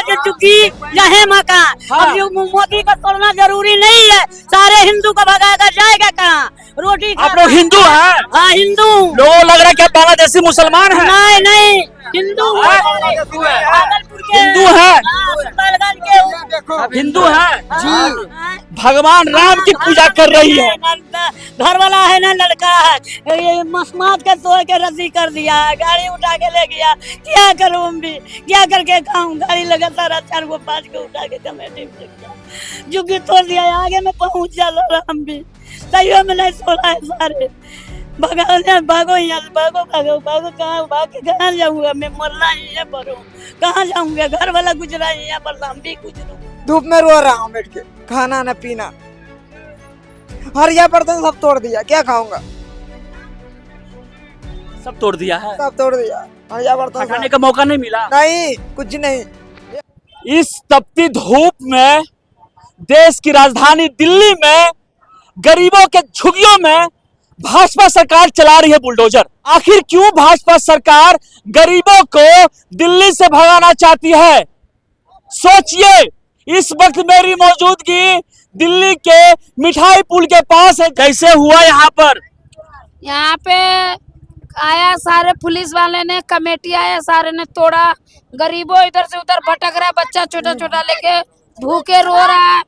जो चुकी यह मकान। हाँ। अब जो मोदी का तोड़ना जरूरी नहीं है, सारे हिंदू को भगाकर जाएगा कहाँ? रोटी आप लोग हिंदू हैं? हाँ हिंदू। लोगों को लग रहा है कि आप बांग्लादेशी मुसलमान हैं। नहीं नहीं हिंदू हाँ? भागलपुर के हिंदू हैं? हाँ, सुल्तानगंज के हूँ। हिंदू हैं जी। भगवान राम की पूजा कर रही है। घर वाला है ना लड़का है, ये मस्मात के तोड़ के रद्दी कर दिया है, गाड़ी उठा के ले गया। क्या करूँ हम भी, क्या करके खाऊं? गाड़ी लगातार 4 को 5 को उठा के कमेटी में जुग्गी तोड़ दिया है, आगे में पहुंच जा हम भी तैयो में नहीं छोड़ा है सारे। भागो यहाँ, कहाँ जाऊंगा मैं? मरना ही है पर कहाँ जाऊंगा? घर वाला गुजरा है यहाँ पर, हम भी गुजरूं। धूप में रो रहा हूँ बैठ के, खाना न पीना, हरिया बर्तन सब तोड़ दिया, क्या खाऊंगा? सब तोड़ दिया है, सब तोड़ दिया, हरिया बर्तन खाने का मौका नहीं मिला। नहीं, कुछ नहीं। इस तपती धूप में देश की राजधानी दिल्ली में गरीबों के झुग्गियों में भाजपा सरकार चला रही है बुलडोजर। आखिर क्यों भाजपा सरकार गरीबों को दिल्ली से भगाना चाहती है? सोचिए, इस वक्त मेरी मौजूदगी दिल्ली के मिठाई पुल के पास है। कैसे हुआ यहाँ पर? यहाँ पे आया सारे पुलिस वाले ने, कमेटी आया, सारे ने तोड़ा। गरीबों इधर से उधर भटक रहा है, बच्चा छोटा छोटा लेके भूखे रो रहा है।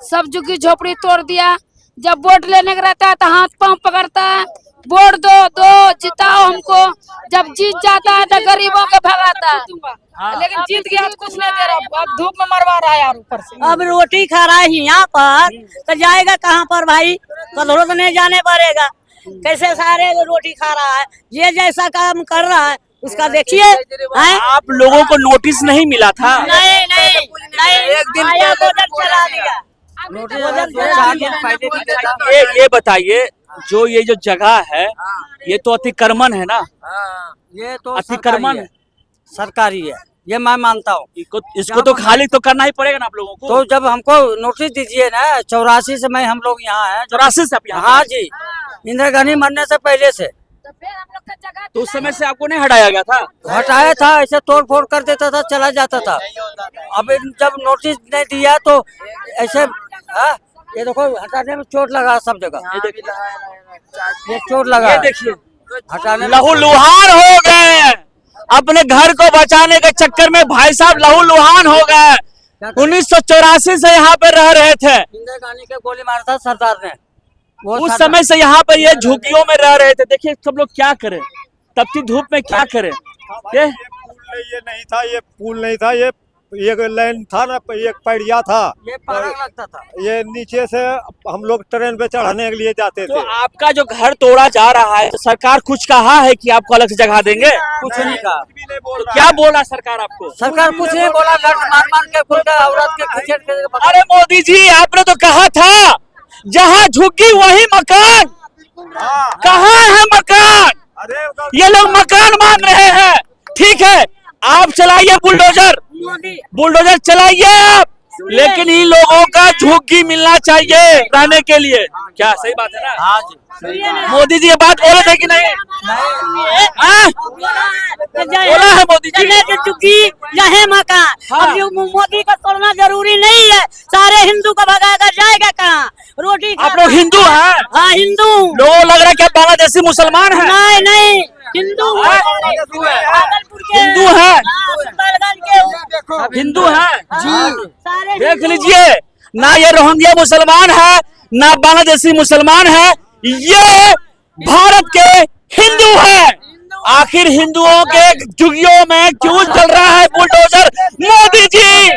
सब झुग्गी झोपड़ी तोड़ दिया। जब वोट लेने का रहता है तो हाथ पांव पकड़ता है, वोट दो दो, जिताओ हमको। जब जीत जाता है तो गरीबों के भगाता है। लेकिन जीत गया तो कुछ नहीं दे रहा, अब धूप में मरवा रहा है यार ऊपर से। अब रोटी खा रहा है यहाँ पर तो जाएगा कहाँ पर भाई? कदरों तो नहीं जाने पड़ेगा। कैसे सारे रोटी खा रहा है, ये जैसा काम कर रहा है उसका देखिए। आप लोगों को नोटिस नहीं मिला था? नहीं नहीं नहीं, एक दिन आया उधर चला दिया। ये बताइए, जो ये जो जगह है ये तो अतिक्रमण है ना? ये तो अतिक्रमण है, सरकारी है, ये मैं मानता हूँ। इसको तो खाली तो करना ही पड़ेगा ना आप लोगों को। तो जब हमको नोटिस दीजिए ना, 84 से मैं हम लोग यहाँ हैं। 84 से आप यहाँ? हाँ जी, इंदिरा गांधी मरने से पहले से। तो उस समय से आपको नहीं हटाया गया था? हटाया था, ऐसे तोड़ फोड़ कर देता था, चला जाता था। अब जब नोटिस नहीं दिया तो ऐसे ये देखो हटाने में चोट लगा सब जगह। ये चोट लगा, ये देखिए, हटाने में लहूलुहान हो गए। अपने घर को बचाने के चक्कर में भाई साहब लहूलुहान हो गए। 1984 से यहाँ पे रह रहे थे। इंदिरा गांधी के गोली मारा था सरदार ने, उस समय से यहाँ पर ये झुग्गियों में रह रहे थे। देखिए सब लोग क्या करें, तपती धूप में क्या करें। ये नहीं था, ये पुल नहीं था, ये एक लाइन था ना, एक पैड़िया था, ये पहाड़ लगता था। ये नीचे से हम लोग ट्रेन पे चढ़ने के लिए जाते तो थे। आपका जो घर तोड़ा जा रहा है, तो सरकार कुछ कहा है कि आपको अलग से जगह देंगे? कुछ नहीं कहा। तो क्या बोला सरकार आपको? सरकार कुछ नहीं बोला, लट मार मार के खुलकर औरत के खिचड़ के। अरे मोदी जी, आपने तो कहा था जहाँ झुग्गी वही मकान। कहाँ है मकान? ये लोग मकान मांग रहे हैं। ठीक है, आप चलाइए बुलडोजर, बुलडोजर चलाइए आप, लेकिन इन लोगों का झुग्गी मिलना चाहिए रहने के लिए। क्या सही बात है ना? हाँ जी, मोदी जी ये बात बोले थे कि नहीं? हाँ? बोला है मोदी जी। जो चुकी यह मकान। अब जो मोदी का तोड़ना जरूरी नहीं है, सारे हिंदू को भगाकर जाएगा कहाँ? रोटी आप लोग हिंदू हैं? हाँ हिंदू। लोगों को लग रहा है कि आप बांग्लादेशी मुसलमान हैं। नहीं नहीं हिंदू हाँ? भागलपुर के हिंदू हैं? हाँ, सुल्तानगंज के हूँ। हिंदू हैं? जी। सारे देख हिंदू लीजिए, ना ये रोहिंग्या मुसलमान है, ना बांग्लादेशी मुसलमान है, ये भारत के हिंदू है। आखिर हिंदुओं के झुग्गियों में क्यों चल रहा है बुलडोजर? मोदी जी,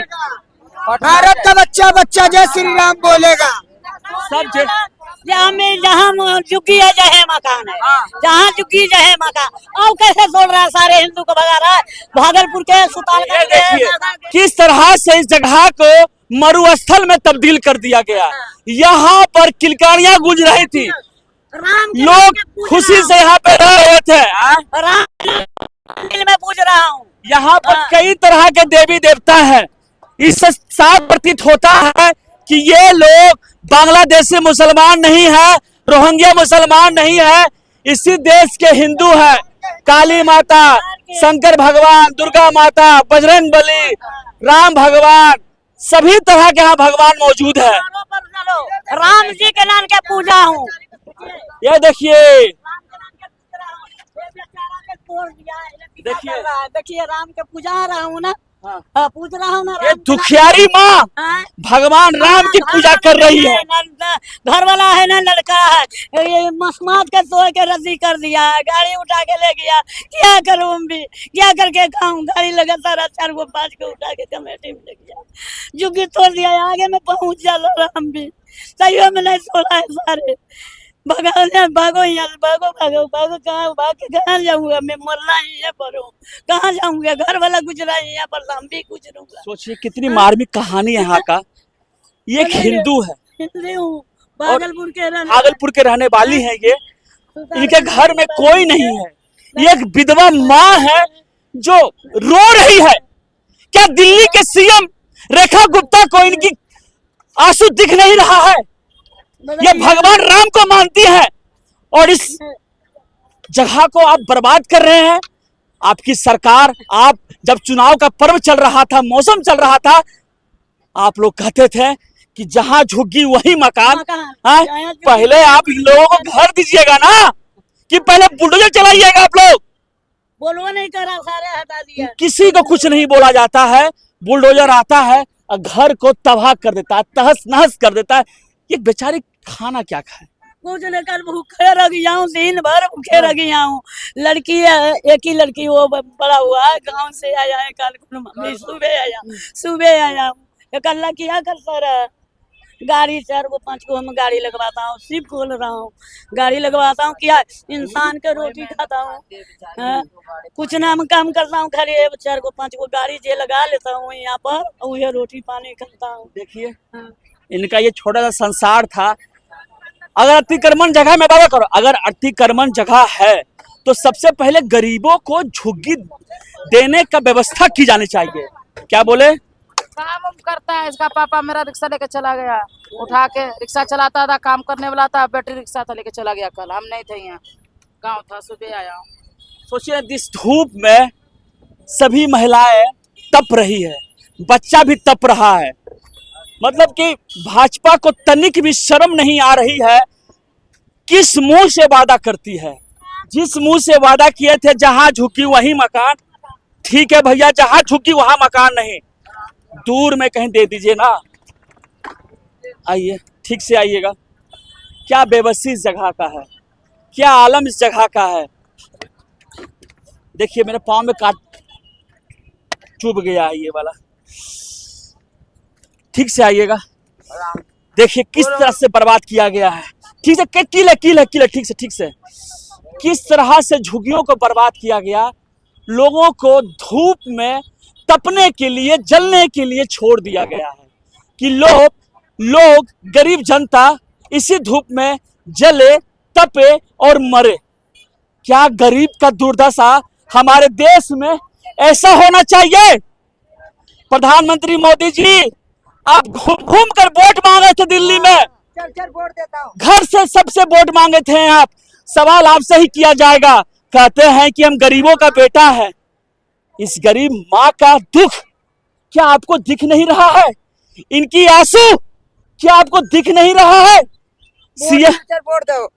भारत का बच्चा बच्चा जय श्री राम बोलेगा। सब जहाँ चुकी है जहे मकान है, जहाँ चुकी जहे मकान। और कैसे तोड़ रहा है? सारे हिंदू को भगा रहा है। भागलपुर के सुल्तानगंज देखिए के किस तरह से इस जगह को मरुस्थल में तब्दील कर दिया गया। यहाँ पर किलकारियां गूंज रही थी, राम के लोग खुशी से यहाँ पे रह रहे थे। राम दिल में पूछ रहा हूँ। यहाँ पर कई तरह के देवी देवता हैं। इससे साफ प्रतीत होता है कि ये लोग बांग्लादेशी मुसलमान नहीं है, रोहिंग्या मुसलमान नहीं है, इसी देश के हिंदू है। काली माता, शंकर भगवान, दुर्गा माता, बजरंग बली, राम भगवान, सभी तरह के यहाँ भगवान मौजूद है। राम जी के नाम के पूजा हूँ। ये देखिए, देखिए देखिए राम के पूजा रहा हूँ ना। हाँ। हाँ, पूज रहा हूँ ना ये राम के दुखियारी माँ हाँ? भगवान राम की पूजा कर रही है। घर वाला है ना लड़का है, ये मस्मात के तोड़ के रद्दी कर दिया, गाड़ी उठा के ले गया। क्या करूं हम भी, क्या करके खाऊं? गाड़ी लगातार 4 को 5 को उठा के कमेटी में ले गया, झुग्गी तोड़ दिया। आगे में पहुंच जा हम भी सही में नहीं छोड़ा है सारे। भागो यहाँ, भागो कहाँ, भाग के कहाँ जाऊंगा मैं? मरना ही है पर हूँ, कहाँ जाऊंगा? घर वाला गुजरा है यहाँ पर, हम भी गुजरूंगा। सोचिए कितनी मार्मिक कहानी है यहाँ का। ये एक हिंदू है, हिंदी हूँ, भागलपुर के रहने भागलपुर के रहने वाली है। ये इनके घर में कोई नहीं है। ये एक विधवा माँ है जो रो रही है। क्या दिल्ली के सीएम रेखा गुप्ता को इनकी आंसू दिख नहीं रहा है? ये भगवान राम को मानती है और इस जगह को आप बर्बाद कर रहे हैं। आपकी सरकार, आप जब चुनाव का पर्व चल रहा था, मौसम चल रहा था, आप लोग कहते थे कि जहां झुग्गी वही मकान। हाँ? पहले आप इन लोगों को घर दीजिएगा ना, कि पहले बुलडोजर चलाइएगा आप लोग? बोलवा नहीं करा, सारे हटा दिया। किसी को कुछ नहीं बोला जाता है। बुलडोजर आता है और घर को तबाह कर देता है, तहस नहस कर देता है। ये बेचारी खाना क्या खाए? कुछ लेकर भूखे रह गया हूँ, दिन भर भूखे रह गया हूँ। लड़की है, एक ही लड़की, वो बड़ा हुआ है, गांव से आया है। कल सुबह आया हूँ। अल्लाह क्या करता रहा। गाड़ी 4 को 5 को हम गाड़ी लगवाता हूँ, सिर्फ खोल रहा हूँ, गाड़ी लगवाता हूँ। क्या इंसान के रोटी खाता हूँ? कुछ नाम काम करता हूँ, खाली 4 को 5 को गाड़ी जे लगा लेता हूँ यहाँ पर, और ये रोटी पानी खाता हूँ। देखिए, इनका ये छोटा सा संसार था। अगर अतिक्रमण जगह में बात करो, अगर अतिक्रमण जगह है तो सबसे पहले गरीबों को झुग्गी देने का व्यवस्था की जानी चाहिए। क्या बोले? काम उम करता है इसका पापा। मेरा रिक्शा लेके चला गया, उठा के रिक्शा चलाता था, काम करने वाला था, बैटरी रिक्शा था, लेके चला गया। कल हम नहीं थे यहाँ, गाँव था, सुबह आया हूँ। सोचिए, इस धूप में सभी महिलाएं तप रही है, बच्चा भी तप रहा है। मतलब कि भाजपा को तनिक भी शर्म नहीं आ रही है। किस मुंह से वादा करती है? जिस मुंह से वादा किए थे, जहां झुकी वही मकान। ठीक है भैया, जहां झुकी वहां मकान नहीं, दूर में कहीं दे दीजिए ना। आइए, ठीक से आइएगा। क्या बेबसी इस जगह का है, क्या आलम इस जगह का है। देखिए, मेरे पाँव में काट चुभ गया है ये वाला। ठीक से आइएगा। देखिए किस तरह से बर्बाद किया गया है। ठीक से कीले ठीक से किस तरह से झुग्गियों को बर्बाद किया गया। लोगों को धूप में तपने के लिए, जलने के लिए छोड़ दिया गया है कि लोग गरीब जनता इसी धूप में जले, तपे और मरे। क्या गरीब का दुर्दशा हमारे देश में ऐसा होना चाहिए? प्रधानमंत्री मोदी जी, आप घूम कर वोट मांगे थे दिल्ली में, चल वोट देता हूँ। घर से सबसे वोट मांगे थे आप। सवाल आपसे ही किया जाएगा। कहते हैं कि हम गरीबों का बेटा है। इस गरीब माँ का दुख क्या आपको दिख नहीं रहा है? इनकी आंसू क्या आपको दिख नहीं रहा है? वोट दो,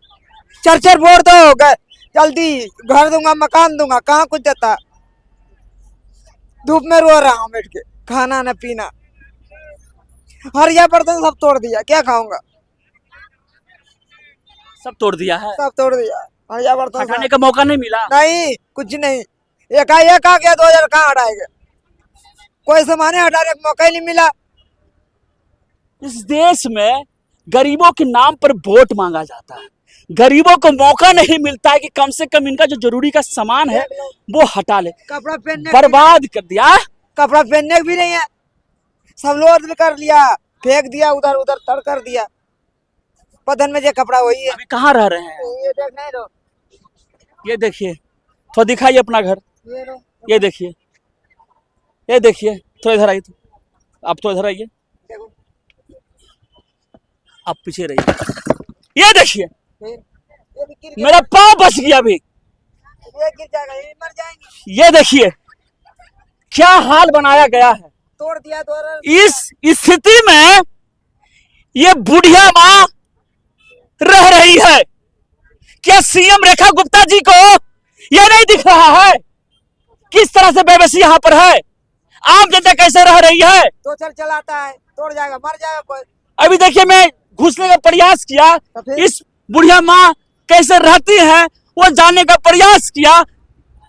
चल वोट दो, जल्दी घर दूंगा, मकान दूंगा, कहाँ कुछ देता। धूप में रो रहा हूँ बैठ के, खाना न पीना, हरिया बर्तन सब तोड़ दिया, क्या खाऊंगा? सब तोड़ दिया है, सब तोड़ दिया, हरिया बर्तन हटाने का मौका नहीं मिला। नहीं, कुछ नहीं। एक आ गया, 2000 कहाँ हटाएगा? कोई सामान हटाने का मौका ही नहीं मिला। इस देश में गरीबों के नाम पर वोट मांगा जाता है। गरीबों को मौका नहीं मिलता है कि कम से कम इनका जो जरूरी का सामान है वो हटा ले। कपड़ा पहनने, बर्बाद कर दिया। कपड़ा पहनने भी नहीं है, सब लोड भी कर लिया, फेंक दिया, उधर उधर तड़ कर दिया। बदन में जो कपड़ा वही है। अभी कहाँ रह रहे हैं? ये देख, नहीं रो, ये देखिए, थोड़ा दिखाइए अपना घर। ये रो, ये देखिए, ये देखिए, थोड़ा इधर आइए। आप तो इधर आइए, देखो, आप पीछे रहिए। ये देखिए, ये भी गिर गया। मेरा पाँव बच गया। अभी ये गिर जाएगा, ये मर जाएंगे। ये देखिए क्या हाल बनाया गया है। तोड़ दिया द्वारा। इस स्थिति में ये बुढ़िया माँ रह रही है। क्या सीएम रेखा गुप्ता जी को यह नहीं दिख रहा है किस तरह से बेबसी यहाँ पर है, आम जनता कैसे रह रही है। तो चलाता है, तोड़ जाएगा, मर जाएगा कोई। अभी देखिए मैं घुसने का प्रयास किया, इस बुढ़िया माँ कैसे रहती है वो जानने का प्रयास किया।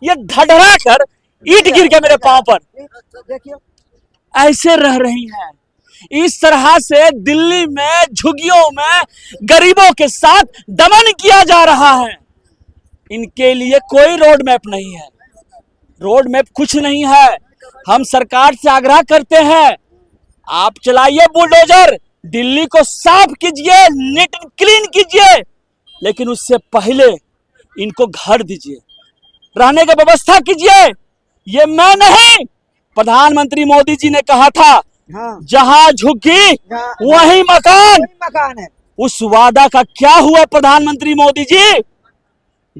ये धड़धड़ा कर ईंट गिर गया मेरे पांव पर। देखिए ऐसे रह रही हैं। इस तरह से दिल्ली में झुग्गियों में गरीबों के साथ दमन किया जा रहा है। इनके लिए कोई रोड मैप नहीं है, रोड मैप कुछ नहीं है। हम सरकार से आग्रह करते हैं आप चलाइए बुलडोजर, दिल्ली को साफ कीजिए, नीट एंड क्लीन कीजिए, लेकिन उससे पहले इनको घर दीजिए, रहने की व्यवस्था कीजिए। ये मैं नहीं, प्रधानमंत्री मोदी जी ने कहा था हाँ, जहां झुग्गी वहीं मकान। मकान है। उस वादा का क्या हुआ प्रधानमंत्री मोदी जी,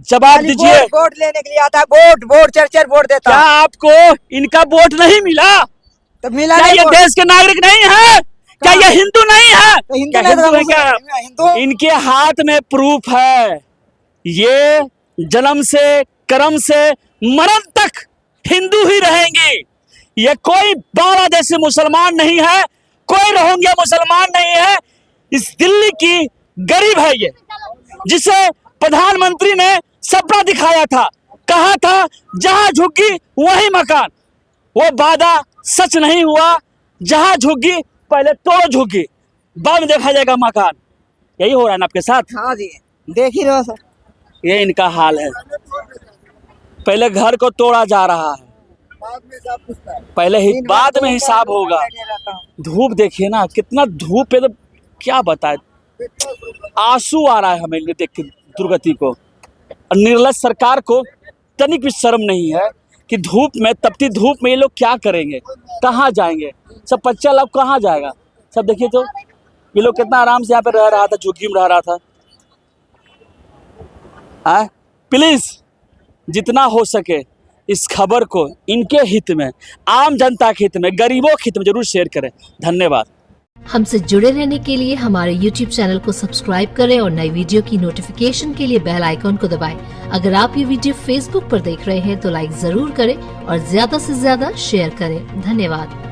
जवाब दीजिए। वोट लेने के लिए आता है, वोट चर वोट देता। क्या आपको इनका वोट नहीं मिला? तो मिला क्या नहीं ये वोट? देश के नागरिक नहीं है? क्या ये हिंदू नहीं है? तो हिंदू क्या नहीं तो हिंदू है क्या? हिंदू। इनके हाथ में प्रूफ है। ये जन्म से कर्म से मरण तक हिंदू ही रहेंगे। ये कोई बांग्लादेशी मुसलमान नहीं है, कोई रोहिंग्या मुसलमान नहीं है। इस दिल्ली की गरीब है ये, जिसे प्रधानमंत्री ने सपना दिखाया था, कहा था जहां झुग्गी वहीं मकान। वो वादा सच नहीं हुआ। जहां झुग्गी पहले तोड़ो झुग्गी, बाद में देखा जाएगा मकान। यही हो रहा है ना आपके साथ? हाँ जी, देख ही रहो सर। ये इनका हाल है। पहले घर को तोड़ा जा रहा है, पहले ही बाद में हिसाब होगा। धूप देखिए ना, कितना धूप है, तो क्या बताए, आंसू आ रहा है हमें देख के दुर्गति को। और निर्लज सरकार को तनिक भी शर्म नहीं है कि धूप में, तपती धूप में ये लोग क्या करेंगे, कहाँ जाएंगे। सब बच्चा लोग कहाँ जाएगा। सब देखिए तो ये लोग कितना आराम से यहाँ पे रह रहा था, झुग्गी में रह रहा था। प्लीज जितना हो सके इस खबर को इनके हित में, आम जनता के हित में, गरीबों के हित में जरूर शेयर करें। धन्यवाद। हमसे जुड़े रहने के लिए हमारे YouTube चैनल को सब्सक्राइब करें और नई वीडियो की नोटिफिकेशन के लिए बेल आइकॉन को दबाएं। अगर आप ये वीडियो Facebook पर देख रहे हैं तो लाइक जरूर करें और ज्यादा से ज्यादा शेयर करें। धन्यवाद।